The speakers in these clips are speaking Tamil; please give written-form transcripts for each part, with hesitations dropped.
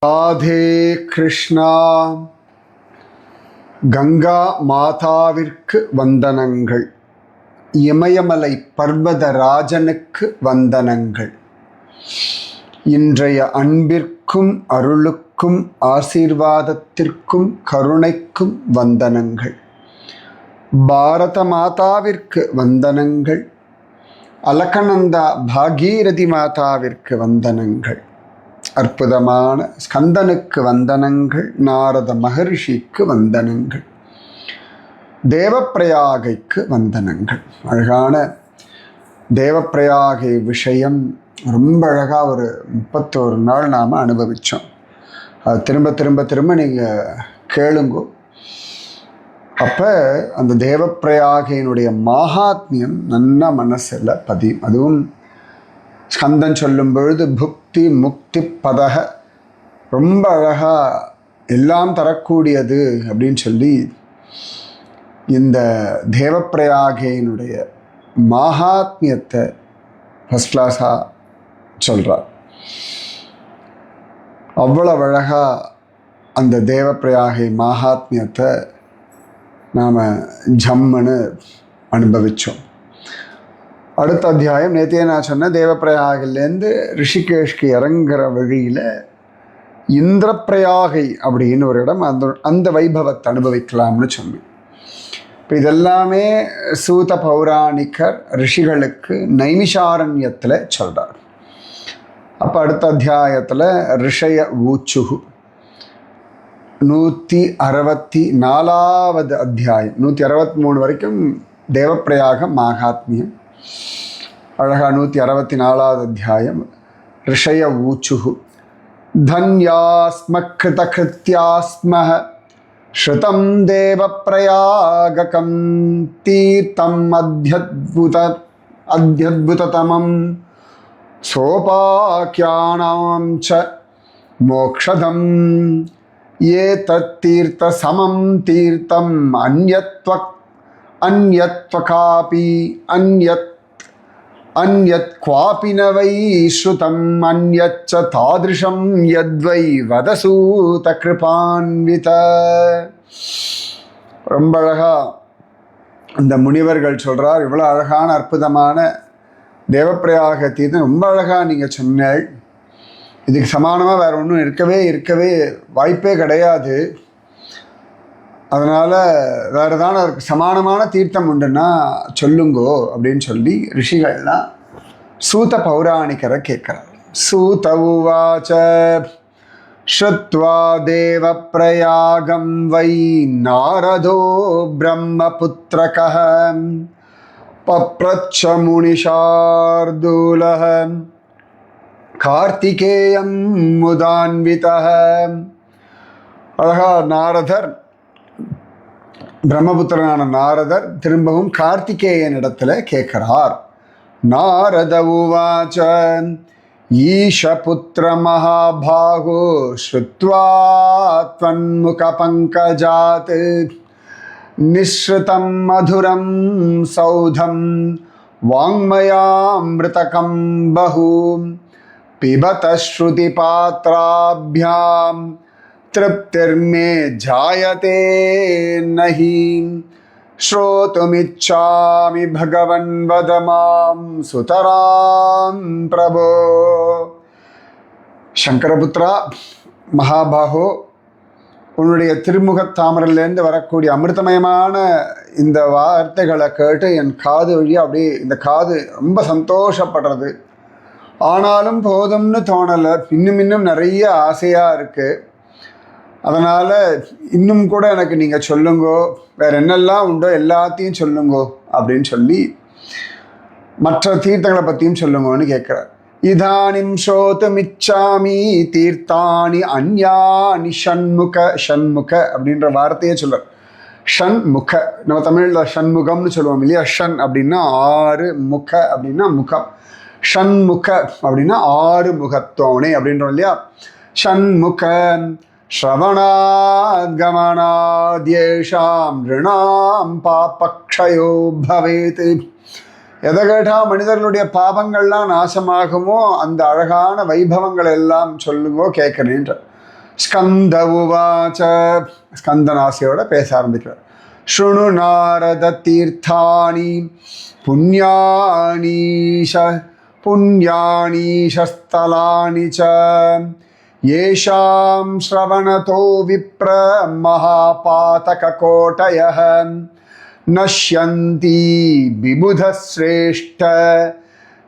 ராதே கிருஷ்ணா. கங்கா மாதாவிற்கு வந்தனங்கள். இமயமலை பர்வதராஜனுக்கு வந்தனங்கள். இன்றைய அன்பிற்கும் அருளுக்கும் ஆசீர்வாதத்திற்கும் கருணைக்கும் வந்தனங்கள். பாரத மாதாவிற்கு வந்தனங்கள். அலகநந்தா பாகீரதி மாதாவிற்கு வந்தனங்கள். அற்புதமான ஸ்கந்தனுக்கு வந்தனங்கள். நாரத மகரிஷிக்கு வந்தனங்கள். தேவப்பிரயாகைக்கு வந்தனங்கள். அழகான தேவப்பிரயாகை விஷயம் ரொம்ப அழகாக ஒரு 31 நாள் நாம் அனுபவித்தோம். அது திரும்ப திரும்ப திரும்ப நீங்கள் கேளுங்கோ. அப்போ அந்த தேவப்பிரயாகையினுடைய மகாத்மியம் நல்ல மனசில் பதியும். அதுவும் ஸ்கந்தன் சொல்லும் பொழுது புக்தி முக்தி பதக ரொம்ப அழகாக எல்லாம் தரக்கூடியது அப்படின்னு சொல்லி இந்த தேவப்பிரயாகையினுடைய மகாத்மியத்தை ஃபஸ்ட் கிளாஸாக சொல்கிறார். அவ்வளவு அழகாக அந்த தேவப்பிரயாகை மகாத்மியத்தை நாம் ஜம்முன்னு அனுபவித்தோம். அடுத்த அத்தியாயம் நேற்றே நான் சொன்ன தேவப்பிரயாகிலேருந்து ரிஷிகேஷ்க்கு இறங்குற வழியில் இந்திரப்பிரயாகை அப்படின்னு ஒரு இடம், அந்த வைபவத்தை அனுபவிக்கலாம்னு சொன்னேன். இப்போ இதெல்லாமே சூத பௌராணிகர் ரிஷிகளுக்கு நைமிஷாரண்யத்தில் சொல்கிறார். அப்போ அடுத்த அத்தியாயத்தில் ரிஷய ஊச்சுகு 164வது அத்தியாயம், 163 வரைக்கும் தேவப்பிரயாக மகாத்மியம். அழகா 164வது அத்தியாயம் ரிஷய ஊச்சுகு. தன்யாஸ்ம கிருதகிருத்யாஸ்மஹ ஸ்ருதம் தேவப்பிரயாககம் தீர்த்தம் அத்யத்புததமம் சோபாக்யானாம் ச மோக்ஷதம் ஏதத்தீர்த்த சமம் தீர்த்தம் அன்யத்வகாபி அன்யத் குவாபி ந வை ஸ்ருதம் அன்யச்ச தாதிருஷம் யத்வை வதசூத கிருபான்வித. ரொம்ப அழகா இந்த முனிவர்கள் சொல்கிறார். இவ்வளோ அழகான அற்புதமான தேவப்பிரயாக தீர்த்தம் ரொம்ப அழகாக நீங்கள் சொன்னீள். இதுக்கு சமானமாக வேறு ஒன்றும் இருக்கவே வாய்ப்பே கிடையாது. அதனால் வேறு ஏதான சமானமான தீர்த்தம் உண்டுன்னா சொல்லுங்கோ அப்படின்னு சொல்லி ரிஷிகள்லாம் சூத பௌராணிகரை கேட்குறார். சூத உவாச்ச ஸ்ருத்வா தேவப்பிரயாகம் வை நாரதோ பிரம்மபுத்ரகः பப்ரச்ச முனிஷார்தூலः கார்த்திகேயம் முதான்விதः. அழகா நாரதர், பிரம்மபுத்திரனான நாரதர் திரும்பவும் கார்த்திகேயன் இடத்துல கேட்கிறார். நாரத உவாச்ச ஈஷபுத்திர மகாபாகோ ஸ்ருத்வா த்வன்முக பங்கஜாத் நிஸ்ருதம் மதுரம் சௌதம் வாங்மயாம்ருதகம் பஹு பிபத ஸ்ருதி பாத்ராப்யாம் திருப்திர்மே ஜாயதே நஹி ஸ்ரோதுமிச்சாமி பகவன் வதமாம் சுதராம் பிரபோ. சங்கரபுத்ரா மகாபாகோ, உன்னுடைய திருமுகத்தாமரிலேருந்து வரக்கூடிய அமிர்தமயமான இந்த வார்த்தைகளை கேட்டு என் காது வழியாக அப்படியே இந்த காது ரொம்ப சந்தோஷப்படுறது. ஆனாலும் போதும்னு தோணலை, இன்னும் நிறைய ஆசையாக இருக்குது. அதனால் இன்னும் கூட எனக்கு நீங்கள் சொல்லுங்கோ, வேறு என்னெல்லாம் உண்டோ எல்லாத்தையும் சொல்லுங்கோ அப்படின்னு சொல்லி மற்ற தீர்த்தங்களை பற்றியும் சொல்லுங்கோன்னு கேட்குறார். இதானிம் ஸ்ரோதுமிச்சாமி தீர்த்தானி அந்யானி ஷண்முக அப்படின்ற வார்த்தையே சொல்கிறார். ஷண்முக, நம்ம தமிழில் ஷண்முகம்னு சொல்லுவோம் இல்லையா? ஷண் அப்படின்னா 6, முக அப்படின்னா முகம். ஷண்முக அப்படின்னா 6 முகத்தோனே அப்படின்றோம் இல்லையா? ஷண்முக ஸ்ரவணாத்கமனாத்யேஷாம் ரிணாம் பாபக்ஷயோ பவேத். எதை கேட்டால் மனிதர்களுடைய பாபங்கள்லாம் நாசமாகுமோ அந்த அழகான வைபவங்கள் எல்லாம் சொல்லுங்கோ கேட்குறேன்ற. ஸ்கந்த உவாச்ச, ஸ்கந்தனாசியோட பேச ஆரம்பிக்கிறார். ஸ்ருணு நாரத தீர்த்தானி புண்ணியானீஷஸ்தலானி ச ஏஷாம் ஸ்ரவணதோ விப்ர மகாபாதகோட்டயः நஷ்யந்தி விபுதஸ்ரேஷ்ட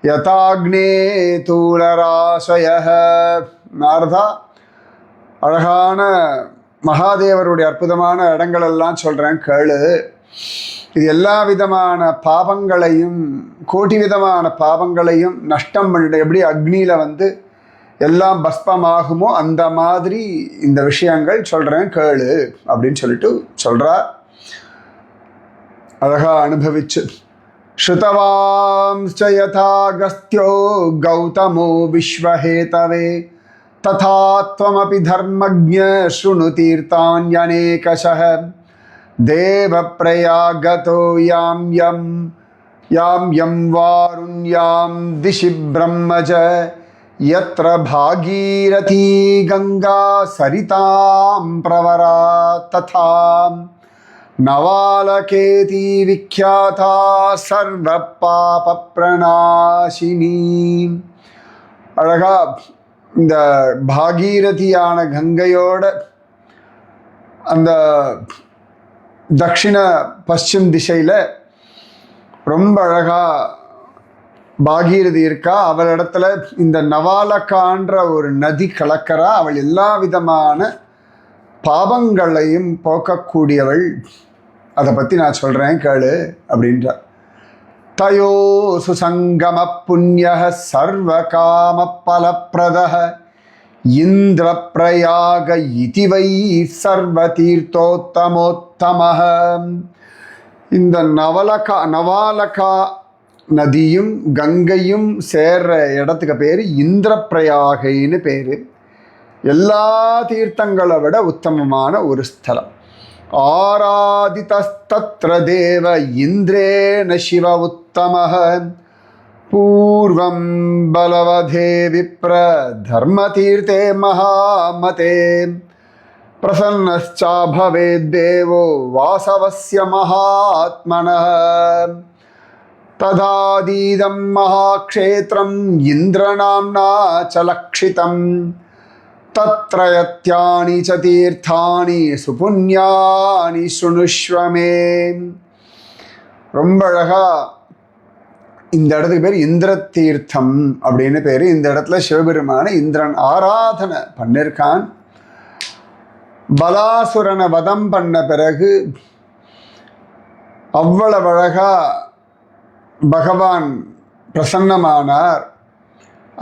யதாக்னே தூளராசயः. நாரதா, அழகான மகாதேவருடைய அற்புதமான இடங்களெல்லாம் சொல்கிறேன் கேளு. இது எல்லா விதமான பாவங்களையும், கோடி விதமான பாவங்களையும் நஷ்டம் பண்ணிட்டு எப்படி அக்னியில் எல்லாம் பஸ்பமாகுமோ அந்த மாதிரி இந்த விஷயங்கள் சொல்கிறேன் கேளு அப்படின்னு சொல்லிட்டு சொல்கிறார். அழகா அனுபவிச்சு. ஸ்ருதவாம்ச்ச யதாகஸ்த்யோ கௌதமோ விஸ்வஹேதவே ததா த்வமபி தர்மஜ்ஞ ஸ்ருணு தீர்த்தான்யநேகஷः தேவப்ரயாகதோ யாம் யம் வாருண்யாம் திசி பிரம்மஜ யத்ர பாகீரதீ கங்கா சரிதாம் பிரவரா ததா நவாலகேதி விக்யாதா சர்வ பாப பிரணாசினி. அழகா இந்த பாகீரதியான கங்கையோட அந்த தட்சிண பশ্চিম திசையில் ரொம்ப அழகா பாகீரதி இருக்கா. அவளிடத்துல இந்த நவாலகான்ற ஒரு நதி கலக்கிறா. அவள் எல்லா விதமான பாவங்களையும் போக்கக்கூடியவள். அதை பற்றி நான் சொல்கிறேன் கேளு அப்படின்றார். தயோ சுசங்கம புண்ணிய சர்வ காம பலப்பிரதः இந்திர பிரயாக இதி வை சர்வ தீர்த்தோத்தமோத்தமः. இந்த நவாலகா நதியும் கங்கையும் சேர்ற இடத்துக்கு பேர் இந்திர பிரயாகைன்னு பேர். எல்லா தீர்த்தங்களை விட உத்தமமான ஒரு ஸ்தலம். ஆராதிதஸ்தத்ர தேவ இந்திரேன சிவ உத்தமः பூர்வம் பலவதே விப்ர தர்மதீர்த்தே மகாமதே பிரசன்னஸ்சா பவேத்தேவோ வாசவஸ்ய மகாத்மனः ததாதீதம் மகாக்ஷேத்ரம் இந்திரநாம்னா ச லக்ஷிதம் தத்ரயத்யானி ச தீர்த்தானி சுபுண்யானி சுணுஷ்வமே. ரொம்ப அழகா இந்த இடத்துக்கு பேர் இந்திர தீர்த்தம் அப்படின்னு பேர். இந்த இடத்துல சிவபெருமான இந்திரன் ஆராதனை பண்ணிருக்கான். பலாசுரனை வதம் பண்ண பிறகு அவ்வளவு அழகா பகவான் பிரசன்னமானார்.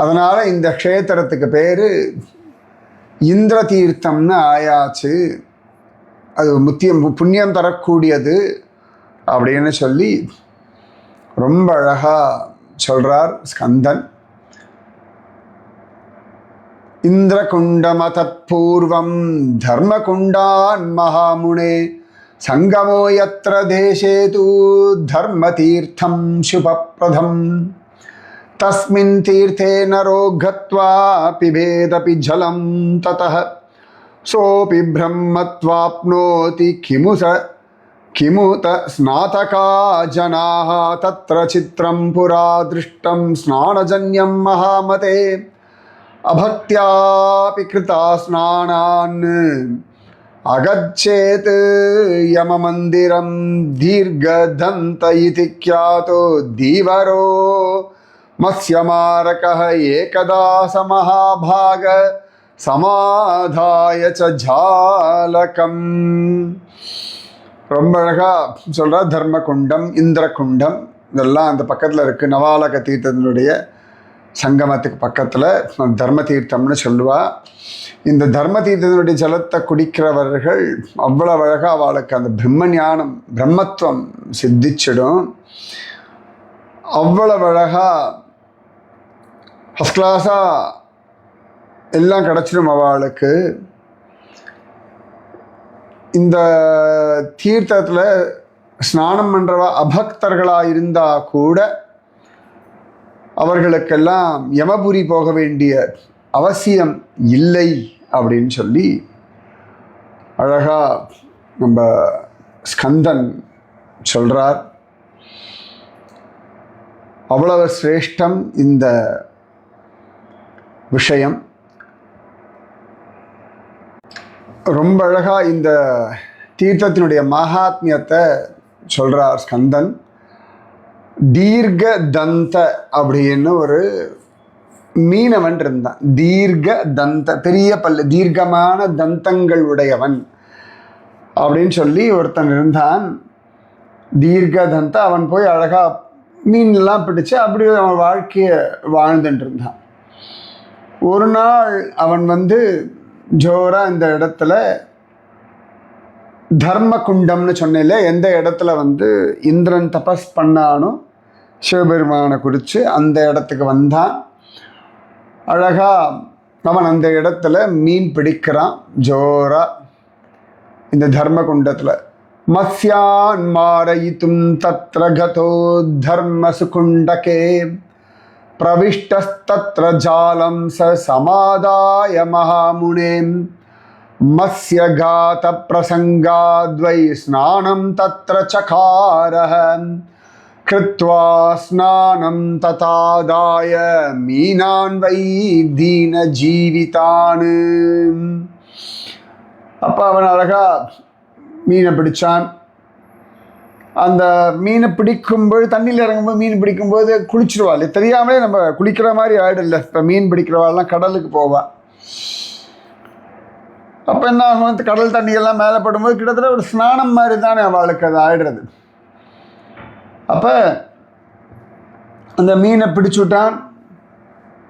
அதனால் இந்த க்ஷேத்திரத்துக்கு பேர் இந்திர தீர்த்தம்னு ஆயாச்சு. அது புண்ணியம் தரக்கூடியது அப்படின்னு சொல்லி ரொம்ப அழகா சொல்றார் ஸ்கந்தன். இந்திரகுண்டமத பூர்வம் தர்மகுண்டான் மகாமுனே சங்கமோ யத்ர தேசே தூ தர்மதீர்த்தம் சுபப்ரதம் தஸ்மின் தீர்த்தே நரோ கத்வா பிபேதபி ஜலம் ததः சோபி பிரம்மத்வாப்னோதி கிமுத ஸ்நாதகா ஜனாः தத்ர சித்ரம் புரா திருஷ்டம் ஸ்நானஜன்யம் மகாமதே அபக்த்யாபி கிருதா ஸ்நானான் அகச்சேத் யமமந்திரம் தீர்கதந்த இதி க்யாதோ தீவரோ மத்ஸ்யமாரகः ஏகதா சமஹாபாக சமாதாய ச ஜாலகம். ரொம்ப அழகா சொல்ற. தர்மகுண்டம், இந்திரகுண்டம் இதெல்லாம் அந்த பக்கத்தில் இருக்குது. நவாலக தீர்த்தத்தினுடைய சங்கமத்துக்கு பக்கத்தில் தர்ம தீர்த்தம்னு சொல்லுவா. இந்த தர்ம தீர்த்தத்தினுடைய ஜலத்தை குடிக்கிறவர்கள் அவ்வளவு அழகாக அவளுக்கு அந்த பிரம்ம ஞானம், பிரம்மத்துவம் சித்திச்சிடும். அவ்வளவு அழகாக ஃபஸ்ட் கிளாஸாக எல்லாம் கிடச்சிடும் அவளுக்கு. இந்த தீர்த்தத்தில் ஸ்நானம் பண்ணுறவா அபக்தர்களாக இருந்தால் கூட அவர்களுக்கெல்லாம் யமபுரி போக வேண்டிய அவசியம் இல்லை அப்படின்னு சொல்லி அழகா நம்ம ஸ்கந்தன் சொல்றார். அவ்வளவு சிரேஷ்டம் இந்த விஷயம். ரொம்ப அழகா இந்த தீர்த்தத்தினுடைய மகாத்மியத்தை சொல்றார் ஸ்கந்தன். தீர்க்க தந்த அப்படின்னு ஒரு மீனவன் இருந்தான். தீர்க்க தந்த, பெரிய பல்லு, தீர்க்கமான தந்தங்கள் உடையவன் அப்படின்னு சொல்லி ஒருத்தன் இருந்தான். தீர்க்க தந்த. அவன் போய் அழகா மீன்லாம் பிடிச்சு அப்படி அவன் வாழ்க்கையை வாழ்ந்துட்டு இருந்தான். ஒரு நாள் அவன் ஜோரா இந்த இடத்துல தர்ம குண்டம்னு சொன்னேன்ல, எந்த இடத்துல இந்திரன் தபஸ் பண்ணானோ சிவபெருமானை குறித்து அந்த இடத்துக்கு வந்தான். அழகா அவன் அந்த இடத்துல மீன் பிடிக்கிறான் ஜோரா இந்த தர்ம குண்டத்தில். மத்ஸ்யான் மாரயித்தும் தத்ர கதோ தர்ம சுகுண்டகே பிரவிஷ்டஸ்தத்ர ஜாலம் ச சமாதாய மகாமுனே மத்ஸ்யகாத பிரசங்காத்வை ஸ்நானம் தத்ர சகாரஹ கிருத்வா ஸ்நானம் ததாதாய மீனான் வை தீன ஜீவிதான். அப்போ அவன் அழகா மீனை பிடிச்சான். அந்த மீனை பிடிக்கும்போது, தண்ணியில் இறங்கும்போது மீன் பிடிக்கும்போது குளிச்சிருவாள். தெரியாமலே நம்ம குளிக்கிற மாதிரி ஆயிடல. இப்போ மீன் பிடிக்கிறவாள்லாம் கடலுக்கு போவாள். அப்போ என்ன ஆகும், கடல் தண்ணியெல்லாம் மேலே படும்போது கிட்டத்தட்ட ஒரு ஸ்நானம் மாதிரி தானே அவளுக்கு அது ஆயிடுறது. அப்போ அந்த மீனை பிடிச்சு விட்டான்.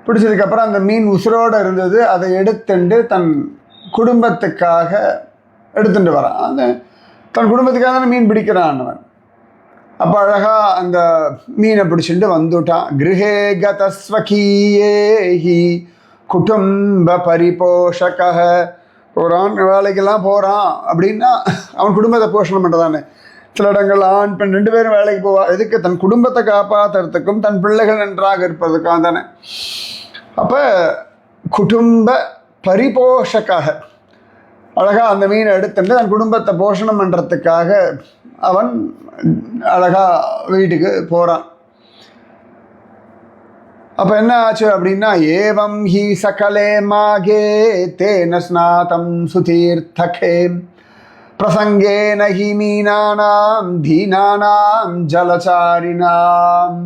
பிடிச்சதுக்கப்புறம் அந்த மீன் உசுரோடு இருந்தது. அதை எடுத்துட்டு தன் குடும்பத்துக்காக எடுத்துட்டு வரான். அந்த தன் குடும்பத்துக்காக தானே மீன் பிடிக்கிறான் அவன். அப்போ அழகா அந்த மீனை பிடிச்சிட்டு வந்துட்டான். கிருஹே கதஸ்வகீயேஹி குடும்ப பரிபோஷக. போகிறான், வேலைக்கெல்லாம் போகிறான் அப்படின்னா அவன் குடும்பத்தை போஷணம் பண்ணுறதானே. சில இடங்கள் ஆண் பெண் 2 பேரும் வேலைக்கு போவா. எதுக்கு? தன் குடும்பத்தை காப்பாற்றுறதுக்கும் தன் பிள்ளைகள் நன்றாக இருப்பதுக்காக தானே. அப்போ குடும்ப பரிபோஷக்காக அழகா அந்த மீனை எடுத்துட்டு தன் குடும்பத்தை போஷணம் பண்ணுறதுக்காக அவன் அழகா வீட்டுக்கு போகிறான். அப்போ என்ன ஆச்சு அப்படின்னா, ஏவம் ஹி சகலே மாகே தேன ஸ்நாதம் சுதீர்த்தகே பிரசங்கேன ஹி மீனானாம் தீனானாம் ஜலசாரினாம்.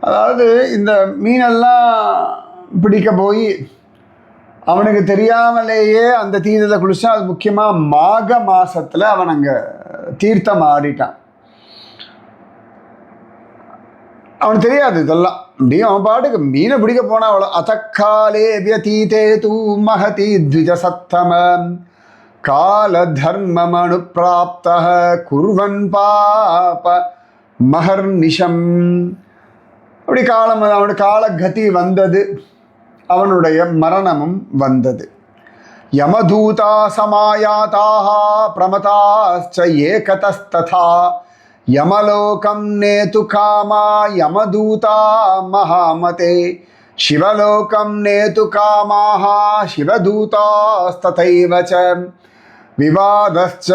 அதாவது இந்த மீனெல்லாம் பிடிக்க போய் அவனுக்கு தெரியாமலேயே அந்த தீர்த்தத்தில் குளிச்சான். அது முக்கியமாக மாக மாசத்தில் அவன் அங்கே தீர்த்தம் ஆடிட்டான். அவனுக்கு தெரியாது இதெல்லாம். அப்படியும் அவன் பாட்டுக்கு மீனை பிடிக்க போனா அவ்வளோ. அதக்காலே வியதீதே தூ மகதி த்விஜசத்தம கால தர்மமனு பிராப்த குர்வன் பாப மகர்நிஷம். அப்படி காலம் அவனுடைய காலகதி வந்தது. அவனுடைய மரணமும் வந்தது. யமதூதா சமாயாதாக பிரமதாச்ச ஏகதஸ்ததா யமலோகம் நேது காமா யமதூதா மகாமதே சிவலோகம் நேது காமாக சிவதூதாஸ்ததைவ ச விவாதஸ்ச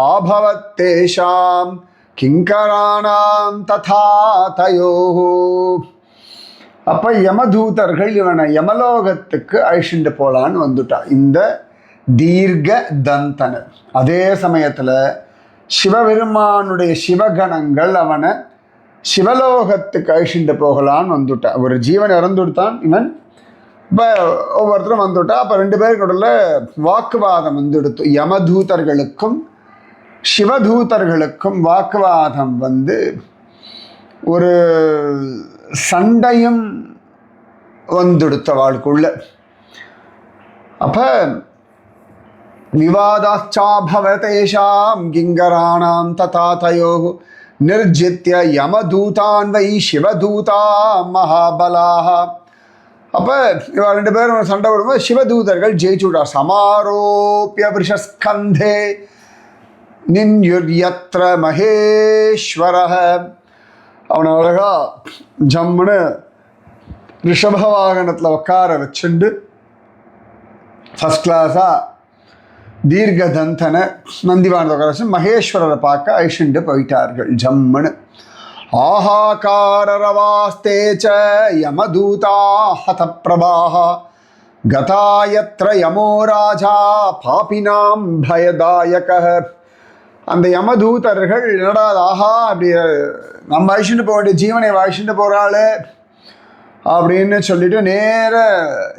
ஆபவத் தேஷாம் கிங்கராணாம் ததா தயோஹ. அப்போ யமதூதர்கள் இவனை யமலோகத்துக்கு அழிச்சுட்டு போகலான்னு வந்துட்டான் இந்த தீர்க்க தந்தனர். அதே சமயத்தில் சிவபெருமானுடைய சிவகணங்கள் அவனை சிவலோகத்துக்கு அழிச்சுட்டு போகலான்னு வந்துட்டான். ஒரு ஜீவன் இறந்துட்டான் இவன். இப்போ ஒவ்வொருத்தரும் வந்துவிட்டா. அப்போ 2 பேருக்குள்ள வாக்குவாதம் வந்துடுத்து. யமதூதர்களுக்கும் சிவதூதர்களுக்கும் வாக்குவாதம் ஒரு சண்டையும் வந்துடுத்த வாழ்க்குள்ள. அப்போ விவாதாச்சாபவதேஷாம் கிங்கராணாம் ததா தயோஹ நிர்ஜித்ய யமதூதான் வை சிவதூதா மகாபலாஹ. அப்போ இவ 2 பேரும் சண்டை விடும்போது சிவதூதர்கள் ஜெயிச்சுடா. சமாரோப்பிய விருஷஸ்கந்தே நின்யுர்யத்ர மகேஸ்வரஹ. அவனை அழகா ஜம்முன்னு ரிஷப வாகனத்தில் உட்கார வச்சுண்டு ஃபஸ்ட் கிளாஸாக தீர்க்கதந்தனை நந்திவானதோகரசன் மகேஸ்வரரை பார்க்க அழிச்சுண்டு போயிட்டார்கள் ஜம்முன்னு. ஆஹாகாரரவாஸ்தேச்ச யமதூதா ஹதப்பிரபாஹ கதாயத்ர யமோ ராஜா பாபினாம் பயதாயக. அந்த யமதூதர்கள் என்னடா ஆஹா அப்படி நம்ம அழிச்சுட்டு போக வேண்டிய ஜீவனை அழிச்சுட்டு போகிறாள் அப்படின்னு சொல்லிட்டு நேர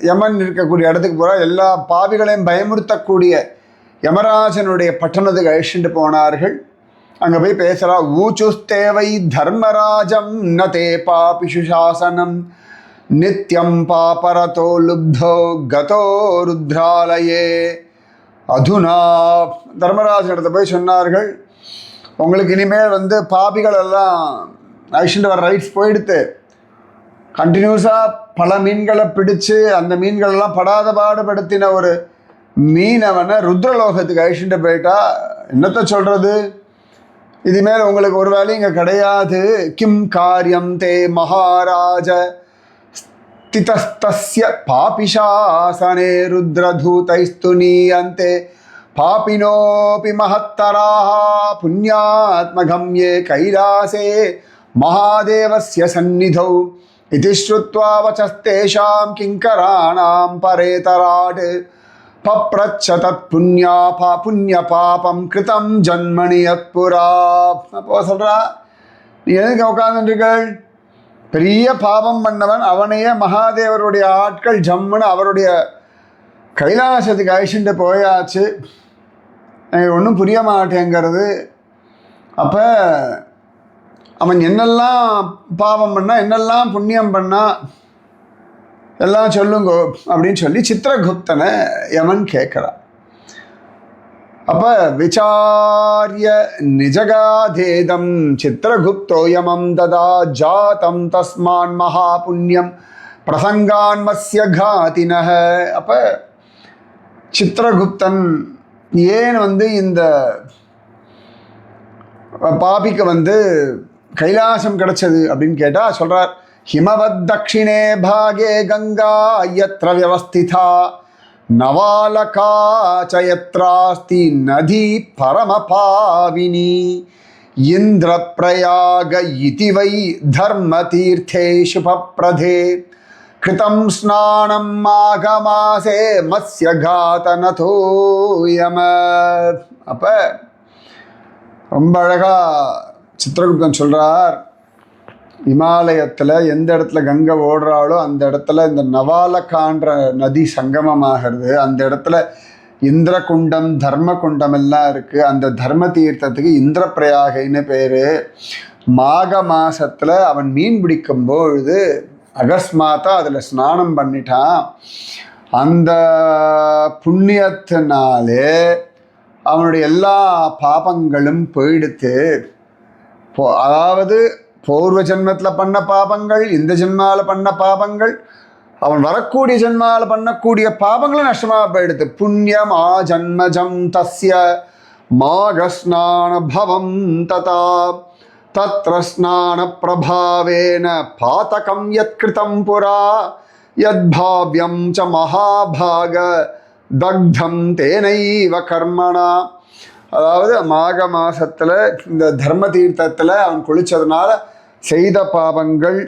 யமன் இருக்கக்கூடிய இடத்துக்கு போகிறா. எல்லா பாவிகளையும் பயமுறுத்தக்கூடிய யமராஜனுடைய பட்டணத்துக்கு அழிச்சுட்டு போனார்கள். அங்கே போய் பேசுகிறா. ஊச்சுஸ்தேவை தர்மராஜம் ந தே பாபிஷு சாசனம் நித்யம் பாபரதோ லுப்தோ கதோ ருத்ராலயே அதுனா. தர்மராஜன் இடத்த போய் சொன்னார்கள், உங்களுக்கு இனிமேல் பாபிகள் எல்லாம் அழிச்சுட்டு வர ரைட்ஸ் போயிடுத்து. கண்டினியூஸாக பல மீன்களை பிடிச்சு அந்த மீன்களெல்லாம் படாத பாடுபடுத்தின ஒரு மீனவனை ருத்ரலோகத்துக்கு அழிச்சுட்டு போயிட்டா என்னத்தை சொல்கிறது? இதுமேல் உங்களுக்கு ஒரு வேலையும் இங்கே கிடையாது. கிம் காரியம் தே மகாராஜ ஸ்திதஸ்தஸ்ய பாபிஷாசனே ருத்ரதூதைஸ்து நீயந்தே பாபினோபி மஹத்தராஹ புண்ணியாத்மகம்யே கைலாசே மகாதேவஸ்ய சந்நிதௌ इति श्रुत्वा वचस्तेषां किङ्कराणां परेतराट् पप्रच्छ पुण्यपापं कृतं जन्मनि यत्पुरा. அப்போ சொல்கிறா, நீ எதுக்கு உட்காந்துருக்கள்? பெரிய பாபம் பண்ணவன் அவனையே மகாதேவருடைய ஆட்கள் ஜம்முன்னு அவருடைய கைலாசத்துக்கு அழிச்சுட்டு போயாச்சு. எனக்கு ஒன்றும் புரிய மாட்டேங்கிறது. அப்போ அவன் என்னெல்லாம் பாவம் பண்ணா என்னெல்லாம் புண்ணியம் பண்ணா எல்லாம் சொல்லுங்கோ அப்படின்னு சொல்லி சித்திரகுப்தனை யமன் கேட்குறான். அப்போ விசாரிய நிஜகாதேதம் சித்திரகுப்தோ யமம் ததா ஜாதம் தஸ்மான் மகா புண்ணியம் பிரசங்கான்மஸ்ய காதினஹ. அப்போ சித்திரகுப்தன் ஏன் இந்த பாபிக்கு கைலாசம் கிடைச்சது அப்படின்னு கேட்டால் சொல்கிறார், ஹிமவத் தக்ஷிணே பாகே கங்கா யத்ர வியவஸ்திதா நவாலகா சயத்ராஸ்தி நதி பரமபாவினி இந்திர பிரயாக இதி வை தர்ம தீர்த்தே சுபப்ரதே கிருதம் ஸ்நானம் மாகமாசே மத்ய காதனதோ யம. அப்போ ரொம்ப அழகா சித்திரகுப்தன் சொல்கிறார், இமாலயத்தில் எந்த இடத்துல கங்கை ஓடுறாளோ அந்த இடத்துல இந்த நவாலகான்ற நதி சங்கமமாகிறது. அந்த இடத்துல இந்திரகுண்டம் தர்மகுண்டம் எல்லாம் இருக்குது. அந்த தர்ம தீர்த்தத்துக்கு இந்திர பிரயாகைன்னு பேர். மாக மாதத்தில் அவன் மீன் பிடிக்கும்பொழுது அகஸ்மாத்தாக அதில் ஸ்நானம் பண்ணிட்டான். அந்த புண்ணியத்தினாலே அவனுடைய எல்லா பாபங்களும் போயிடுத்து. அதாவது பூர்வ ஜென்மத்தில் பண்ண பாபங்கள், இந்த ஜென்மாவில் பண்ண பாபங்கள், அவன் வரக்கூடிய ஜென்மாவில் பண்ணக்கூடிய பாபங்களும் நஷ்டமாக போயிடுது. புண்ணியம் ஆ ஜன்மஜம் தஸ்ய மாகஸ்நான பவம் ததா தத்ர ஸ்நான பிரபாவேன பாதகம் யத் கிருதம் புரா யத் பாவ்யம் ச மகாபாக தக்தம் தேனைவ கர்மணா. அதாவது மாக மாசத்தில் இந்த தர்ம தீர்த்தத்தில் அவன் குளித்ததுனால செய்த பாவங்கள்,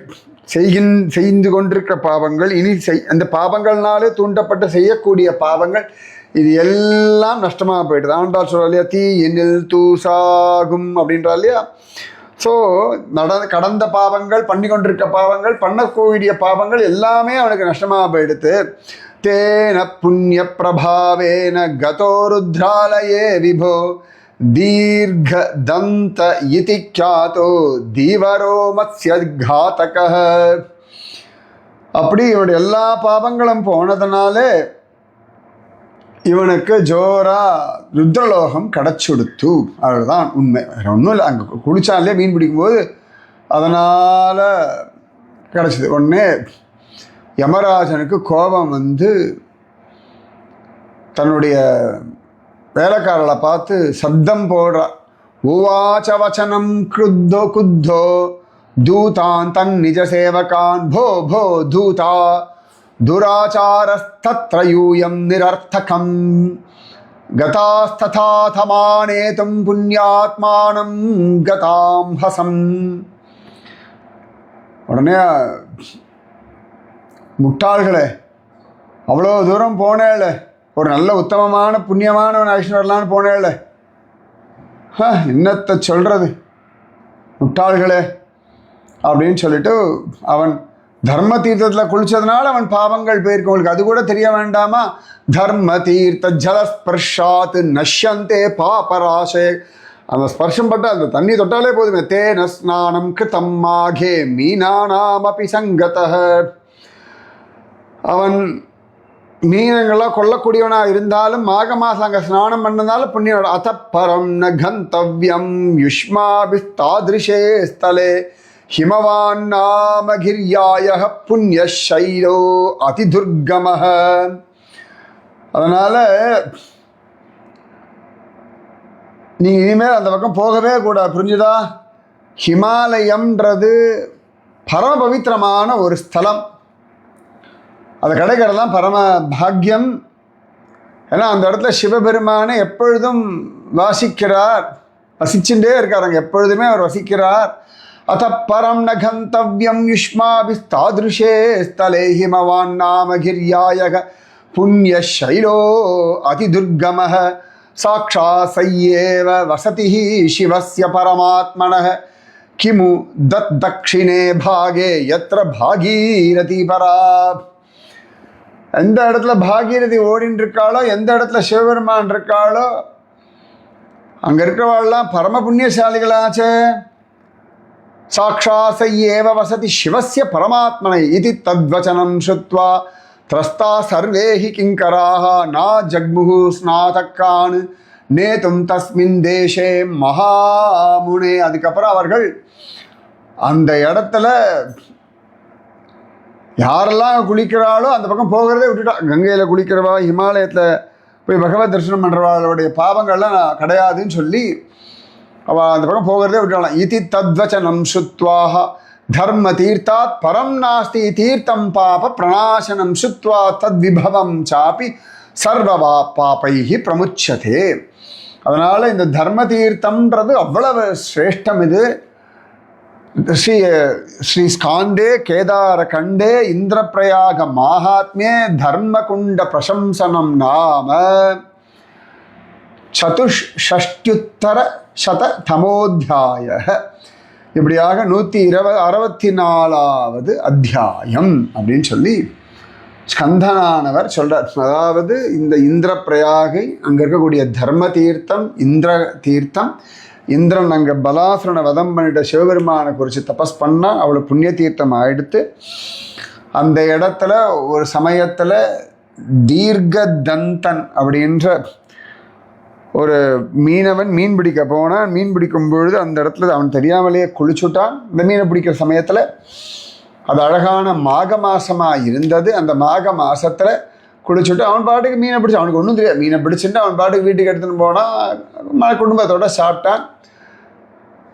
செய்து கொண்டிருக்கிற பாவங்கள், இனி அந்த பாவங்கள்னாலே தூண்டப்பட்டு செய்யக்கூடிய பாவங்கள், இது எல்லாம் நஷ்டமாக போயிடுது. ஆண்டாள் சொல்கிறா இல்லையா, தீ எண்ணில் தூசாகும் அப்படின்றா இல்லையா. ஸோ கடந்த பாவங்கள், பண்ணி கொண்டிருக்க பாவங்கள், பண்ணக்கூடிய பாவங்கள் எல்லாமே அவனுக்கு நஷ்டமாக போயிடுது. தேன புண்ணிய பிரபாவேன கதோ ருத்ராலயே விபோ தீர்க தந்த இதி க்யாதோ தீவரோ மத்ஸ்ய காதக. அப்படி இவனுடைய எல்லா பாவங்களும் போனதுனாலே இவனுக்கு ஜோரா ருத்ரலோகம் கிடச்சுடுத்து. அவ்வளோதான் உண்மை, வேறு ஒன்றும் இல்லை. அங்கே குளிச்சாலே மீன் பிடிக்கும்போது அதனால் கிடச்சிது. உடனே யமராஜனுக்கு கோபம் தன்னுடைய வேலைக்காரர்களை பார்த்து சப்தம் போடுறா. உவாச்ச வச்சனம் குத்தோ குத்தோ தூதான் தன் நிஜ சேவகான் போ போ தூதா துராச்சாரஸ்தத்ர யூயம் நிரர்த்தகம் கதாஸ்ததா தமானேதும் புண்ணியாத்மானம் கதாம் ஹசம். உடனே முட்டாள்களே, அவ்வளோ தூரம் போனேல, ஒரு நல்ல உத்தமமான புண்ணியமானவன் ஐஸ்வர்யம் வரலான்னு போனேல, என்னத்தை சொல்கிறது முட்டாள்களே அப்படின்னு சொல்லிட்டு அவன் தர்ம தீர்த்தத்தில் குளித்ததுனால அவன் பாவங்கள் போயிருக்கு. உங்களுக்கு அது கூட தெரிய வேண்டாமா? தர்ம தீர்த்த ஜலஸ்பர்ஷாத் நஷ்யந்தே பாபராசே. அந்த ஸ்பர்ஷம் பட்ட அந்த தண்ணி தொட்டாலே போதுமே. தேன ஸ்நானம் கிருதம் மாகே மீனானாம் அபி சங்கதஹ. அவன் மீனங்களாக கொல்லக்கூடியவனாக இருந்தாலும் மாக மாதம் அங்கே ஸ்நானம் பண்ணதால புண்ணியோட. அத்தப்பரம் ந கந்தவ்யம் யுஷ்மாபிஸ்தாதிருஷே ஸ்தலே ஹிமவான் நாம கிர்யாய புண்ணியசைலோ அதிதுர்கமஹ. அதனால் நீங்கள் இனிமேல் அந்த பக்கம் போகவே கூடாது, புரிஞ்சுதா? ஹிமாலயம்ன்றது பரம பவித்திரமான ஒரு ஸ்தலம். அது கிடைக்கிறதெல்லாம் பரம பாக்யம். ஏன்னா அந்த இடத்துல சிவபெருமானை எப்பொழுதும் வாசிக்கிறார், வசிச்சுட்டே இருக்கார், அங்கே எப்பொழுதுமே அவர் வசிக்கிறார். அத பரம் ந கந்தவ்யம் யுஷ்மாபிஸ்தாதிருஷே ஸ்தலே ஹிமவான் நாம கிர்யாய புண்ணியசைலோ அதிதுர்கமஹ. சாக்ஷா சையேவ வசதி சிவஸ்ய பரமாத்மனः கிமு தத் தக்ஷிணே பாகே யத்ர பாகீரதி பரா. எந்த இடத்துல பாகீரதி ஓடின்னு இருக்காளோ, எந்த இடத்துல சிவபெருமான் இருக்காளோ, அங்கே இருக்கிறவாள்லாம் பரம புண்ணியசாலிகளாச்சே. சாக்ஷாசையேவ வசதி சிவஸ்ய பரமாத்மனை இது தத்வச்சனம் ஸ்ருத்வா திரஸ்தா சர்வே ஹி கிங்கராக நா ஜக்முஹு ஸ்நாதக்கான் நேதும் தஸ்மின் தேசே மகாமுனே. அதுக்கப்புறம் அவர்கள் அந்த இடத்துல யாரெல்லாம் குளிக்கிறாளோ அந்த பக்கம் போகிறதே விட்டுட்டா. கங்கையில் குளிக்கிறவா, ஹிமாலயத்தில் போய் பகவத் தரிசனம் பண்ணுறவாளுடைய பாவங்கள்லாம் கிடையாதுன்னு சொல்லி அவள் அந்த பக்கம் போகிறதே விட்டுட்டாளாம். இதி தத்வச்சனம் சுத்வாஹ தர்ம தீர்த்தாத் பரம் நாஸ்தி தீர்த்தம் பாப பிரணாசனம் சுத்வா தத் விபவம் சாப்பி சர்வவா பாபைஹி பிரமுச்சதே. அதனால் இந்த தர்ம தீர்த்தம்ன்றது அவ்வளவு சிரேஷ்டம். இது ஸ்ரீ ஸ்காந்தே கேதார கண்டே இந்திரப்பிரயாக மாஹாத்மியே தர்மகுண்ட பிரசம்சனம் நாம சதுஷ்ஷ்டுத்தர சதமோத்தியாய. இப்படியாக 164வது அத்தியாயம் அப்படின்னு சொல்லி ஸ்கந்தனானவர் சொல்றார். அதாவது இந்த இந்திரப்பிரயாகை, அங்கே இருக்கக்கூடிய தர்ம தீர்த்தம், இந்திர தீர்த்தம், இந்திரன் அங்கே பலாசுரனை வதம் பண்ணிட்ட சிவபெருமானை குறித்து தபஸ் பண்ணால் அவளுக்கு புண்ணிய தீர்த்தம் ஆயிடுத்து. அந்த இடத்துல ஒரு சமயத்தில் தீர்க்கதந்தன் அப்படின்ற ஒரு மீனவன் மீன் பிடிக்க போனான். மீன் பிடிக்கும் பொழுது அந்த இடத்துல அவன் தெரியாமலேயே குளிச்சுட்டான். இந்த மீனை பிடிக்கிற சமயத்தில் அது அழகான மாக மாசமாக இருந்தது. அந்த மாக மாசத்தில் குளிச்சுட்டு அவன் பாட்டுக்கு மீனை பிடிச்சி, அவனுக்கு ஒன்றும் தெரியாது, மீனை பிடிச்சிட்டு அவன் பாட்டுக்கு வீட்டுக்கு எடுத்துன்னு போனால் குடும்பத்தோடு சாப்பிட்டான்.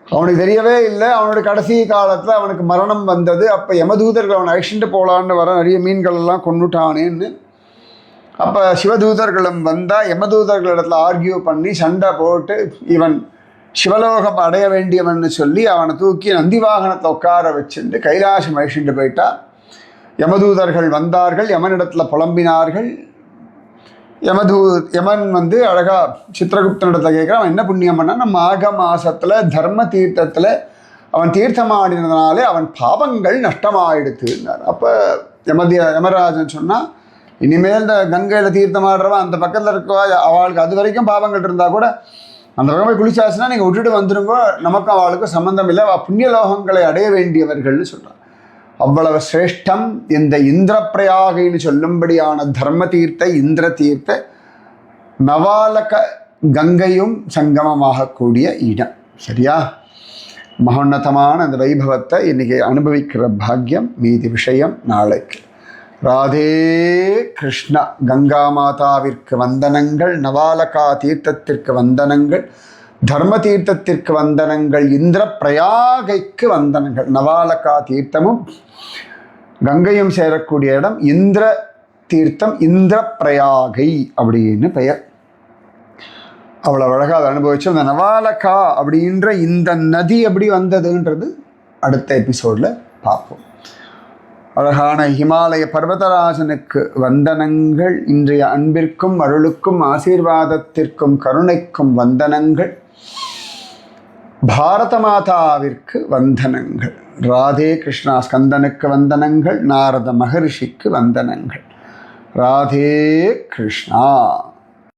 அவனுக்கு தெரியவே இல்லை. அவனுடைய கடைசி காலத்தில் அவனுக்கு மரணம் வந்தது. அப்போ யமதூதர்கள் அவனை அழிச்சுட்டு போகலான்னு வர நிறைய மீன்கள் எல்லாம் கொண்டுட்டானேன்னு. அப்போ சிவதூதர்களும் வந்தால் யமதூதர்களிடத்தில் ஆர்கியூ பண்ணி சண்டை போட்டு இவன் சிவலோகம் அடைய வேண்டியவன் சொல்லி அவனை தூக்கி நந்தி வாகனத்தை உட்கார வச்சுட்டு கைலாசம் அழிச்சுட்டு போயிட்டா. யமதூதர்கள் வந்தார்கள், யமனிடத்தில் புலம்பினார்கள். யமன் வந்து அழகாக சித்திரகுப்தனிடத்தில் கேட்குறான், அவன் என்ன புண்ணியம் பண்ணான்? நம்ம மாக மாசத்தில் தர்ம தீர்த்தத்தில் அவன் தீர்த்தமாடினதுனாலே அவன் பாவங்கள் நஷ்டமாயிடுத்துனார். அப்போ யமராஜன் சொன்னால், இனிமேல் இந்த கங்கையில் தீர்த்தமாடுறவன் அந்த பக்கத்தில் இருக்கவா அவளுக்கு அது வரைக்கும் பாவங்கள் இருந்தால் கூட அந்த பக்கம் போய் குளிச்சாச்சுன்னா நீங்கள் விட்டுட்டு வந்துருங்கோ, நமக்கும் அவளுக்கும் சம்மந்தம் இல்லை, புண்ணிய லோகங்களை அடைய வேண்டியவர்கள்னு சொல்கிறான். அவ்வளவு சிரேஷ்டம் இந்த இந்திரப்பிரயாகைன்னு சொல்லும்படியான தர்ம தீர்த்த இந்திர தீர்த்த நவாலக கங்கையும் சங்கமமாகக்கூடிய இடம். சரியா? மகோன்னதமான அந்த வைபவத்தை இன்னைக்கு அனுபவிக்கிற பாக்கியம். மீதி விஷயம் நாளைக்கு. ராதே கிருஷ்ணா. கங்கா மாதாவிற்கு வந்தனங்கள், நவாலகா தீர்த்தத்திற்கு வந்தனங்கள், தர்ம தீர்த்தத்திற்கு வந்தனங்கள், இந்திர பிரயாகைக்கு வந்தனங்கள். நவாலகா தீர்த்தமும் கங்கையும் சேரக்கூடிய இடம் இந்திர தீர்த்தம், இந்திர பிரயாகை அப்படின்னு பெயர். அவ்வளோ அழகாக அதை அனுபவிச்சு அந்த நவாலகா அப்படின்ற இந்த நதி எப்படி வந்ததுன்றது அடுத்த எபிசோடில் பார்ப்போம். அழகான ஹிமாலய பர்வதராஜனுக்கு வந்தனங்கள். இன்றைய அன்பிற்கும் அருளுக்கும் ஆசீர்வாதத்திற்கும் கருணைக்கும் வந்தனங்கள். பாரத மாதாவிற்கு வந்தனங்கள். ராதே கிருஷ்ணா. ஸ்கந்தனுக்கு வந்தனங்கள். நாரத மகரிஷிக்கு வந்தனங்கள். ராதே கிருஷ்ணா.